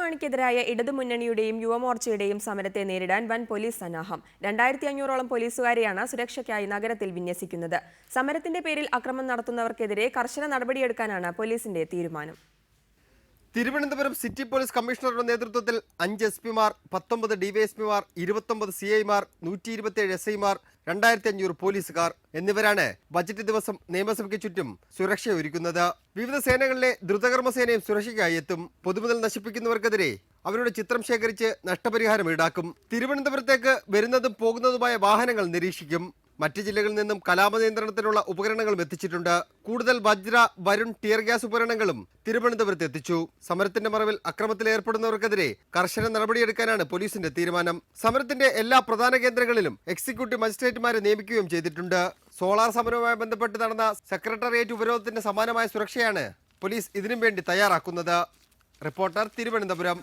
മാണിക്കെതിരായ ഇടതുമുന്നണിയുടെയും യുവമോർച്ചയുടെയും സമരത്തെ നേരിടാൻ വൻ പോലീസ് സന്നാഹം. 2500ഓളം പോലീസുകാരെയാണ് സുരക്ഷയ്ക്കായി നഗരത്തിൽ വിന്യസിക്കുന്നത്. സമരത്തിന്റെ പേരിൽ അക്രമം നടത്തുന്നവർക്കെതിരെ കർശന നടപടിയെടുക്കാനാണ് പോലീസിന്റെ തീരുമാനം. തിരുവനന്തപുരം സിറ്റി പോലീസ് കമ്മീഷണറുടെ നേതൃത്വത്തിൽ 5 എസ്.പിമാർ, 19 ഡിവൈഎസ്പിമാർ, 29 സിഐമാർ, 127 എസ്ഐമാർ, 2500 പോലീസുകാർ എന്നിവരാണ് ബജറ്റ് ദിവസം നിയമസഭയ്ക്ക് ചുറ്റും സുരക്ഷയൊരുക്കുന്നത്. വിവിധ സേനകളിലെ ദ്രുതകർമ്മ സേനയും സുരക്ഷയ്ക്കായി എത്തും. പൊതുമുതൽ നശിപ്പിക്കുന്നവർക്കെതിരെ അവരുടെ ചിത്രം ശേഖരിച്ച് നഷ്ടപരിഹാരം ഈടാക്കും. തിരുവനന്തപുരത്തേക്ക് വരുന്നതും പോകുന്നതുമായ വാഹനങ്ങൾ നിരീക്ഷിക്കും. മറ്റ് ജില്ലകളിൽ നിന്നും കലാപ നിയന്ത്രണത്തിനുള്ള ഉപകരണങ്ങളും എത്തിച്ചിട്ടുണ്ട്. കൂടുതൽ വജ്ര, വരുൺ, ടിയർ ഗ്യാസ് ഉപകരണങ്ങളും തിരുവനന്തപുരത്ത് എത്തിച്ചു. സമരത്തിന്റെ മറവിൽ അക്രമത്തിൽ ഏർപ്പെടുന്നവർക്കെതിരെ കർശന നടപടിയെടുക്കാനാണ് പോലീസിന്റെ തീരുമാനം. സമരത്തിന്റെ എല്ലാ പ്രധാന കേന്ദ്രങ്ങളിലും എക്സിക്യൂട്ടീവ് മജിസ്ട്രേറ്റുമാരെ നിയമിക്കുകയും ചെയ്തിട്ടുണ്ട്. സോളാർ സമരവുമായി ബന്ധപ്പെട്ട് നടന്ന സെക്രട്ടേറിയറ്റ് ഉപരോധത്തിന്റെ സമാനമായ സുരക്ഷയാണ് പോലീസ് ഇതിനും വേണ്ടി തയ്യാറാക്കുന്നത്. റിപ്പോർട്ടർ, തിരുവനന്തപുരം.